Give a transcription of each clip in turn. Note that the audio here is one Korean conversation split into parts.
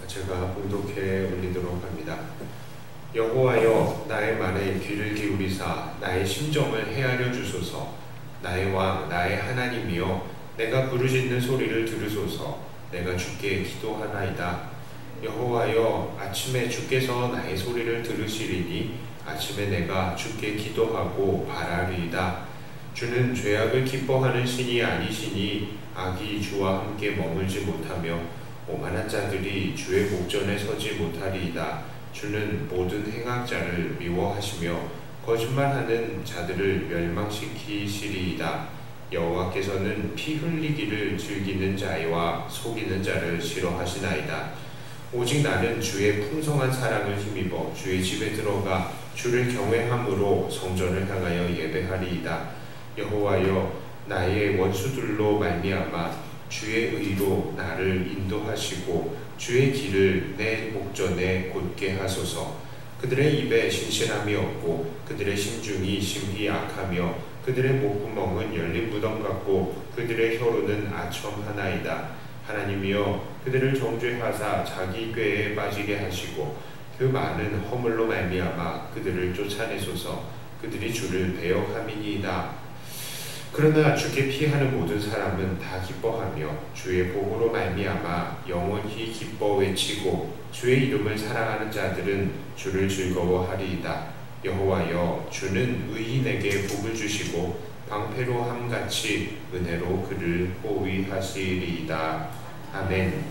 제가 봉독해 올리도록 합니다. 여호와여, 나의 말에 귀를 기울이사 나의 심정을 헤아려 주소서. 나의 왕, 나의 하나님이여, 내가 부르짖는 소리를 들으소서. 내가 주께 기도하나이다. 여호와여, 아침에 주께서 나의 소리를 들으시리니 아침에 내가 주께 기도하고 바라리이다. 주는 죄악을 기뻐하는 신이 아니시니 악이 주와 함께 머물지 못하며 오만한 자들이 주의 목전에 서지 못하리이다. 주는 모든 행악자를 미워하시며 거짓말하는 자들을 멸망시키시리이다. 여호와께서는 피 흘리기를 즐기는 자와 속이는 자를 싫어하시나이다. 오직 나는 주의 풍성한 사랑을 힘입어 주의 집에 들어가 주를 경외함으로 성전을 향하여 예배하리이다. 여호와여, 나의 원수들로 말미암아 주의 의로 나를 인도하시고 주의 길을 내 목전에 곧게 하소서. 그들의 입에 신실함이 없고 그들의 심중이 심히 악하며 그들의 목구멍은 열린 무덤 같고 그들의 혀로는 아첨하나이다. 하나님이여, 그들을 정죄하사 자기 꾀에 빠지게 하시고 그 많은 허물로 말미암아 그들을 쫓아내소서. 그들이 주를 배역함이니이다. 그러나 주께 피하는 모든 사람은 다 기뻐하며 주의 복으로 말미암아 영원히 기뻐 외치고 주의 이름을 사랑하는 자들은 주를 즐거워하리이다. 여호와여, 주는 의인에게 복을 주시고 방패로 함같이 은혜로 그를 호위하시리이다. 아멘.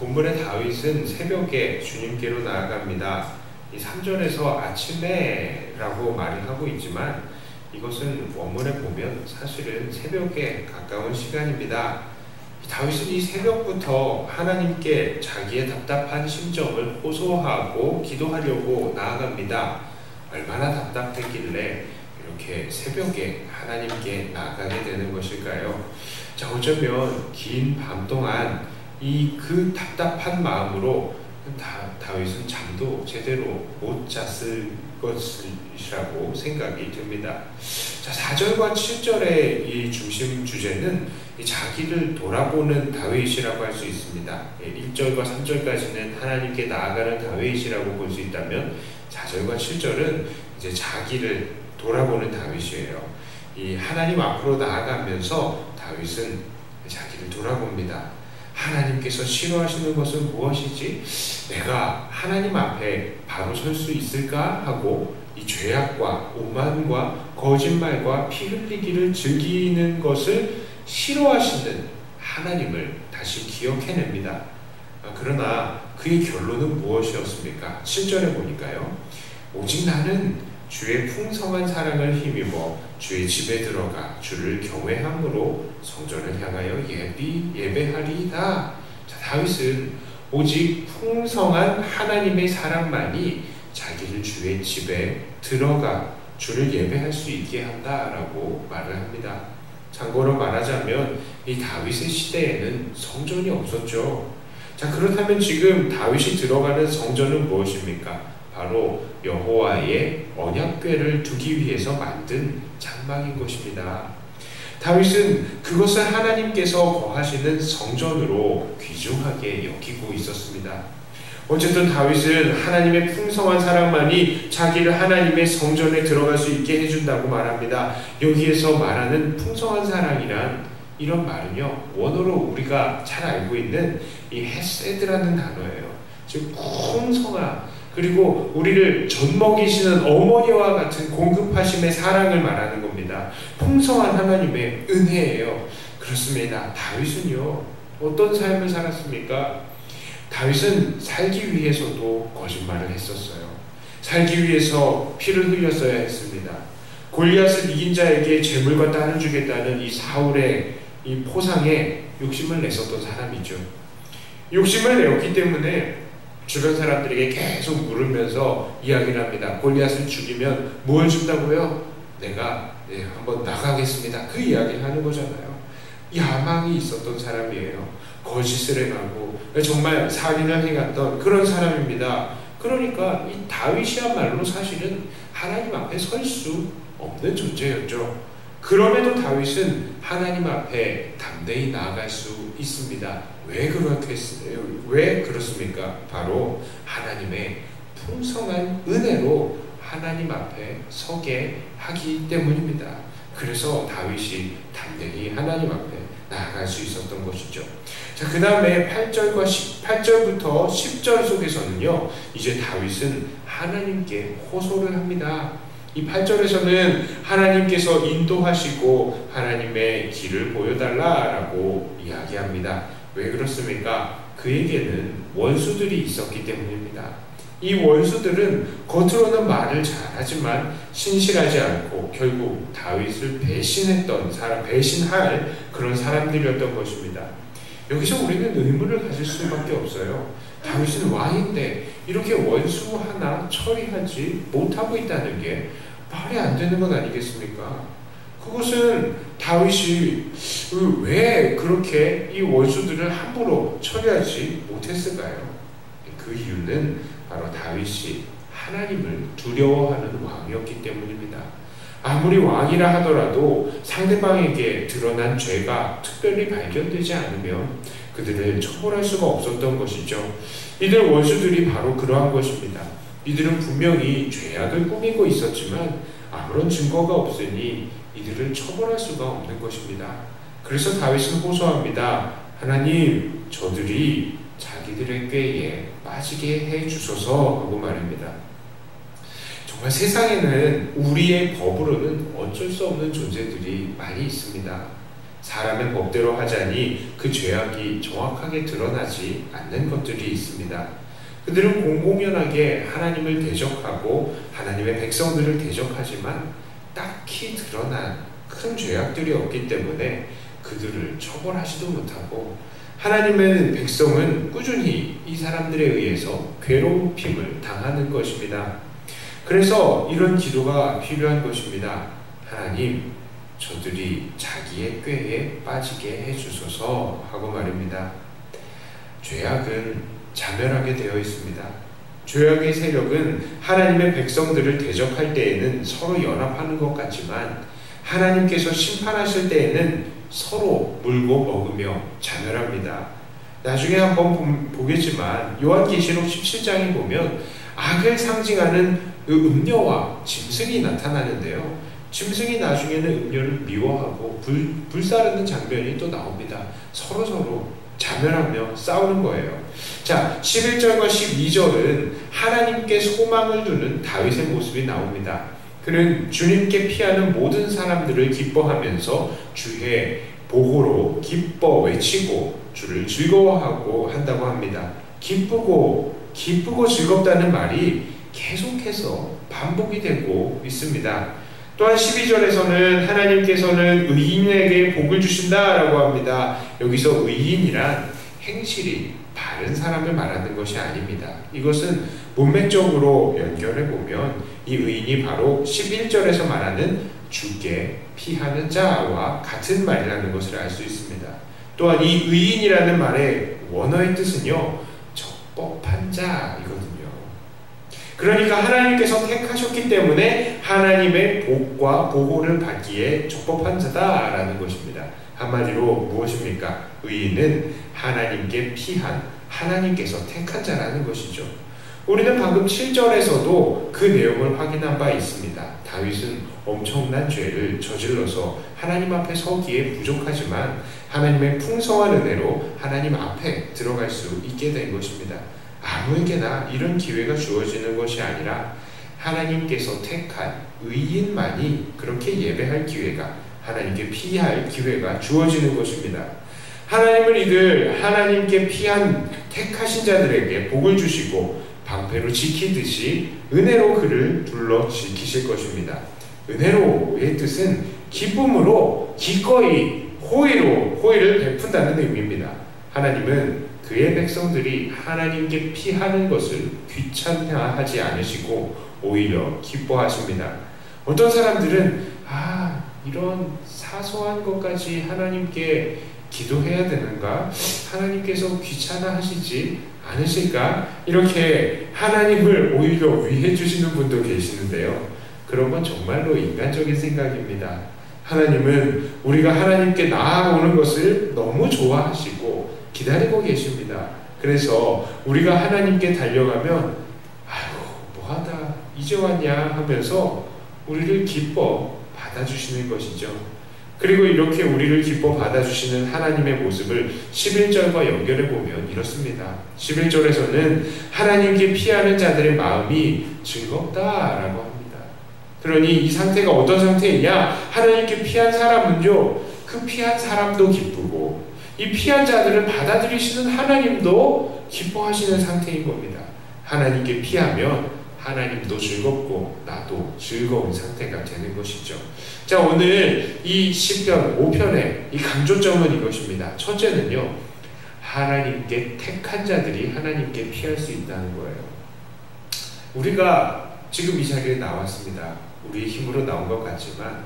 본문의 다윗은 새벽에 주님께로 나아갑니다. 이 3절에서 아침에 라고 말을 하고 있지만 이것은 원문에 보면 사실은 새벽에 가까운 시간입니다. 다윗은 이 새벽부터 하나님께 자기의 답답한 심정을 호소하고 기도하려고 나아갑니다. 얼마나 답답했길래 이렇게 새벽에 하나님께 나아가게 되는 것일까요? 자, 어쩌면 긴 밤 동안 그 답답한 마음으로 다윗은 잠도 제대로 못 잤을 것이라고 생각이 듭니다. 자, 4절과 7절의 이 중심 주제는 자기를 돌아보는 다윗이라고 할 수 있습니다. 1절과 3절까지는 하나님께 나아가는 다윗이라고 볼 수 있다면 4절과 7절은 이제 자기를 돌아보는 다윗이에요. 이 하나님 앞으로 나아가면서 다윗은 자기를 돌아봅니다. 하나님께서 싫어하시는 것은 무엇이지? 내가 하나님 앞에 바로 설 수 있을까? 하고 이 죄악과 오만과 거짓말과 피 흘리기를 즐기는 것을 싫어하시는 하나님을 다시 기억해냅니다. 그러나 그의 결론은 무엇이었습니까? 7절에 보니까요. 오직 나는 주의 풍성한 사랑을 힘입어 주의 집에 들어가 주를 경외함으로 성전을 향하여 예배하리이다. 자, 다윗은 오직 풍성한 하나님의 사랑만이 자기를 주의 집에 들어가 주를 예배할 수 있게 한다라고 말을 합니다. 참고로 말하자면 이 다윗의 시대에는 성전이 없었죠. 자, 그렇다면 지금 다윗이 들어가는 성전은 무엇입니까? 바로 여호와의 언약궤를 두기 위해서 만든 장막인 것입니다. 다윗은 그것을 하나님께서 거하시는 성전으로 귀중하게 여기고 있었습니다. 어쨌든 다윗은 하나님의 풍성한 사랑만이 자기를 하나님의 성전에 들어갈 수 있게 해준다고 말합니다. 여기에서 말하는 풍성한 사랑이란 이런 말은요, 원어로 우리가 잘 알고 있는 이 헤세드라는 단어예요. 즉 풍성한, 그리고 우리를 젖먹이시는 어머니와 같은 공급하심의 사랑을 말하는 겁니다. 풍성한 하나님의 은혜예요. 그렇습니다. 다윗은요, 어떤 삶을 살았습니까? 다윗은 살기 위해서도 거짓말을 했었어요. 살기 위해서 피를 흘렸어야 했습니다. 골리앗을 이긴 자에게 재물과 딸을 주겠다는 이 사울의 이 포상에 욕심을 냈었던 사람이죠. 욕심을 내었기 때문에 주변 사람들에게 계속 물으면서 이야기를 합니다. 골리앗을 죽이면 뭘 준다고요? 내가 한번 나가겠습니다. 그 이야기를 하는 거잖아요. 야망이 있었던 사람이에요. 거짓을 행하고 정말 살인을 행했던 그런 사람입니다. 그러니까 이 다윗이야말로 사실은 하나님 앞에 설 수 없는 존재였죠. 그럼에도 다윗은 하나님 앞에 담대히 나아갈 수 있습니다. 왜 그렇습니까? 바로 하나님의 풍성한 은혜로 하나님 앞에 서게 하기 때문입니다. 그래서 다윗이 담대히 하나님 앞에 나아갈 수 있었던 것이죠. 자, 그 다음에 8절부터 10절 속에서는요, 이제 다윗은 하나님께 호소를 합니다. 이 8절에서는 하나님께서 인도하시고 하나님의 길을 보여달라라고 이야기합니다. 왜 그렇습니까? 그에게는 원수들이 있었기 때문입니다. 이 원수들은 겉으로는 말을 잘하지만 신실하지 않고 결국 다윗을 배신할 그런 사람들이었던 것입니다. 여기서 우리는 의문을 가질 수밖에 없어요. 다윗은 왕인데 이렇게 원수 하나 처리하지 못하고 있다는 게 말이 안 되는 것 아니겠습니까? 그것은 다윗이 왜 그렇게 이 원수들을 함부로 처리하지 못했을까요? 그 이유는 바로 다윗이 하나님을 두려워하는 왕이었기 때문입니다. 아무리 왕이라 하더라도 상대방에게 드러난 죄가 특별히 발견되지 않으면 그들을 처벌할 수가 없었던 것이죠. 이들 원수들이 바로 그러한 것입니다. 이들은 분명히 죄악을 꾸미고 있었지만 아무런 증거가 없으니 이들을 처벌할 수가 없는 것입니다. 그래서 다윗은 호소합니다. 하나님, 저들이 자기들의 꾀에 빠지게 해주소서 하고 말입니다. 정말 세상에는 우리의 법으로는 어쩔 수 없는 존재들이 많이 있습니다. 사람의 법대로 하자니 그 죄악이 정확하게 드러나지 않는 것들이 있습니다. 그들은 공공연하게 하나님을 대적하고 하나님의 백성들을 대적하지만 딱히 드러난 큰 죄악들이 없기 때문에 그들을 처벌하지도 못하고 하나님의 백성은 꾸준히 이 사람들에 의해서 괴롭힘을 당하는 것입니다. 그래서 이런 기도가 필요한 것입니다. 하나님, 저들이 자기의 꾀에 빠지게 해주소서 하고 말입니다. 죄악은 자멸하게 되어 있습니다. 죄악의 세력은 하나님의 백성들을 대적할 때에는 서로 연합하는 것 같지만 하나님께서 심판하실 때에는 서로 물고 먹으며 자멸합니다. 나중에 한번 보겠지만 요한계시록 17장에 보면 악을 상징하는 음녀와 짐승이 나타나는데요. 짐승이 나중에는 음녀를 미워하고 불사르는 장면이 또 나옵니다. 서로 자멸하며 싸우는 거예요. 자, 11절과 12절은 하나님께 소망을 두는 다윗의 모습이 나옵니다. 그는 주님께 피하는 모든 사람들을 기뻐하면서 주의 보호로 기뻐 외치고 주를 즐거워하고 한다고 합니다. 기쁘고 즐겁다는 말이 계속해서 반복이 되고 있습니다. 또한 12절에서는 하나님께서는 의인에게 복을 주신다라고 합니다. 여기서 의인이란 행실이 바른 사람을 말하는 것이 아닙니다. 이것은 문맥적으로 연결해 보면 이 의인이 바로 11절에서 말하는 주께 피하는 자와 같은 말이라는 것을 알 수 있습니다. 또한 이 의인이라는 말의 원어의 뜻은요, 적법한 자이거든요. 그러니까 하나님께서 택하셨기 때문에 하나님의 복과 보호를 받기에 적법한 자다라는 것입니다. 한마디로 무엇입니까? 의인은 하나님께 피한, 하나님께서 택한 자라는 것이죠. 우리는 방금 7절에서도 그 내용을 확인한 바 있습니다. 다윗은 엄청난 죄를 저질러서 하나님 앞에 서기에 부족하지만 하나님의 풍성한 은혜로 하나님 앞에 들어갈 수 있게 된 것입니다. 아무에게나 이런 기회가 주어지는 것이 아니라 하나님께서 택한 의인만이 그렇게 예배할 기회가, 하나님께 피할 기회가 주어지는 것입니다. 하나님은 이들 하나님께 피한 택하신 자들에게 복을 주시고 방패로 지키듯이 은혜로 그를 둘러 지키실 것입니다. 은혜로의 뜻은 기쁨으로 기꺼이 호의를 베푼다는 의미입니다. 하나님은 그의 백성들이 하나님께 피하는 것을 귀찮아하지 않으시고 오히려 기뻐하십니다. 어떤 사람들은 이런 사소한 것까지 하나님께 기도해야 되는가? 하나님께서 귀찮아하시지 않으실까? 이렇게 하나님을 오히려 위해 주시는 분도 계시는데요. 그런 건 정말로 인간적인 생각입니다. 하나님은 우리가 하나님께 나아오는 것을 너무 좋아하시고 기다리고 계십니다. 그래서 우리가 하나님께 달려가면 아이고 뭐하다 이제 왔냐 하면서 우리를 기뻐 받아주시는 것이죠. 그리고 이렇게 우리를 기뻐 받아주시는 하나님의 모습을 11절과 연결해 보면 이렇습니다. 11절에서는 하나님께 피하는 자들의 마음이 즐겁다라고 합니다. 그러니 이 상태가 어떤 상태이냐? 하나님께 피한 사람은요, 그 피한 사람도 기쁘고 이 피한 자들을 받아들이시는 하나님도 기뻐하시는 상태인 겁니다. 하나님께 피하면 하나님도 즐겁고 나도 즐거운 상태가 되는 것이죠. 자, 오늘 이 시편 5편의 이 강조점은 이것입니다. 첫째는요, 하나님께 택한 자들이 하나님께 피할 수 있다는 거예요. 우리가 지금 이 자리에 나왔습니다. 우리의 힘으로 나온 것 같지만,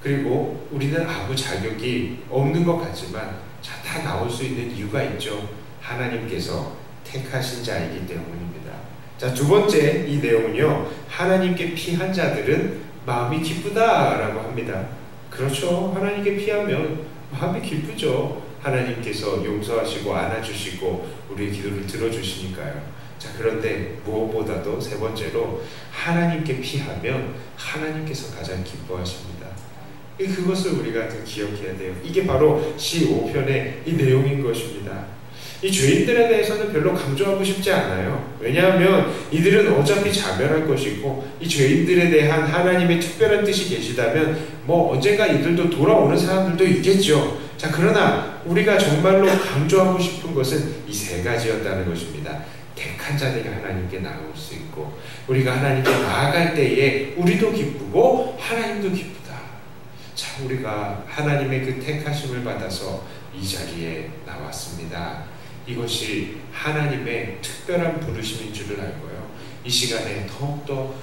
그리고 우리는 아무 자격이 없는 것 같지만, 자, 다 나올 수 있는 이유가 있죠. 하나님께서 택하신 자이기 때문입니다. 자, 두 번째 이 내용은요, 하나님께 피한 자들은 마음이 기쁘다라고 합니다. 그렇죠. 하나님께 피하면 마음이 기쁘죠. 하나님께서 용서하시고 안아주시고 우리의 기도를 들어주시니까요. 자, 그런데 무엇보다도 세 번째로 하나님께 피하면 하나님께서 가장 기뻐하십니다. 그것을 우리가 더 기억해야 돼요. 이게 바로 시 5편의 이 내용인 것입니다. 이 죄인들에 대해서는 별로 강조하고 싶지 않아요. 왜냐하면 이들은 어차피 자멸할 것이고 이 죄인들에 대한 하나님의 특별한 뜻이 계시다면 뭐 언젠가 이들도 돌아오는 사람들도 있겠죠. 자, 그러나 우리가 정말로 강조하고 싶은 것은 이 세 가지였다는 것입니다. 택한 자들이 하나님께 나올 수 있고 우리가 하나님께 나아갈 때에 우리도 기쁘고 하나님도 기쁘다. 자, 우리가 하나님의 그 택하심을 받아서 이 자리에 나왔습니다. 이것이 하나님의 특별한 부르심인 줄을 알고요. 이 시간에 더욱더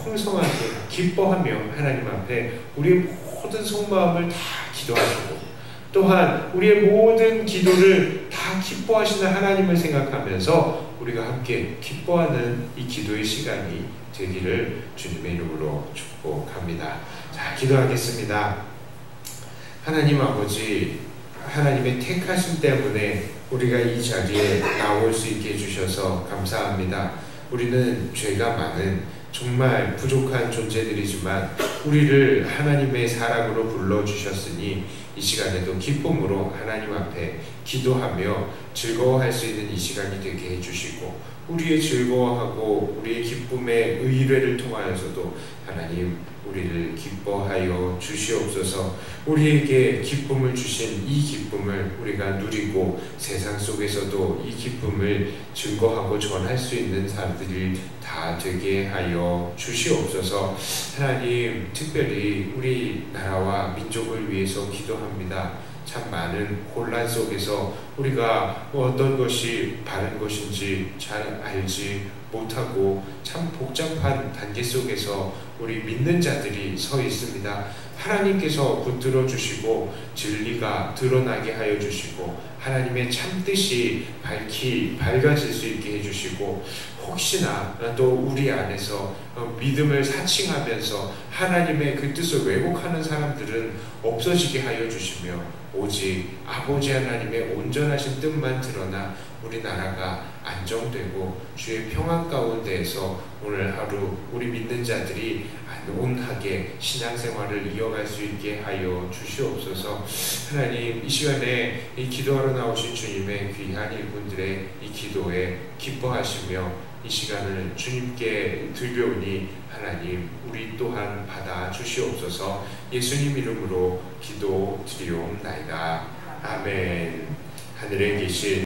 풍성하게 기뻐하며 하나님 앞에 우리의 모든 속마음을 다 기도하시고 또한 우리의 모든 기도를 다 기뻐하시는 하나님을 생각하면서 우리가 함께 기뻐하는 이 기도의 시간이 되기를 주님의 이름으로 축복합니다. 자, 기도하겠습니다. 하나님 아버지, 하나님의 택하심 때문에 우리가 이 자리에 나올 수 있게 해주셔서 감사합니다. 우리는 죄가 많은 정말 부족한 존재들이지만 우리를 하나님의 사랑으로 불러주셨으니 이 시간에도 기쁨으로 하나님 앞에 기도하며 즐거워할 수 있는 이 시간이 되게 해주시고 우리의 즐거워하고 우리의 기쁨의 의뢰를 통하여서도 하나님 우리를 기뻐하여 주시옵소서. 우리에게 기쁨을 주신 이 기쁨을 우리가 누리고 세상 속에서도 이 기쁨을 증거하고 전할 수 있는 사람들이 다 되게 하여 주시옵소서. 하나님, 특별히 우리 나라와 민족을 위해서 기도합니다. 참 많은 혼란 속에서 우리가 어떤 것이 바른 것인지 잘 알지 못하고 참 복잡한 단계 속에서 우리 믿는 자들이 서 있습니다. 하나님께서 붙들어 주시고 진리가 드러나게 하여 주시고 하나님의 참뜻이 밝아질 수 있게 해주시고 혹시나 또 우리 안에서 믿음을 사칭하면서 하나님의 그 뜻을 왜곡하는 사람들은 없어지게 하여 주시며 오직 아버지 하나님의 온전하신 뜻만 드러나 우리나라가 안정되고 주의 평안 가운데에서 오늘 하루 우리 믿는 자들이 온하게 신앙생활을 이어갈 수 있게 하여 주시옵소서. 하나님, 이 시간에 이 기도하러 나오신 주님의 귀한 일꾼들의 이 기도에 기뻐하시며 이 시간을 주님께 드려오니 하나님 우리 또한 받아 주시옵소서. 예수님 이름으로 기도 드리옵나이다. 아멘. 하늘에 계신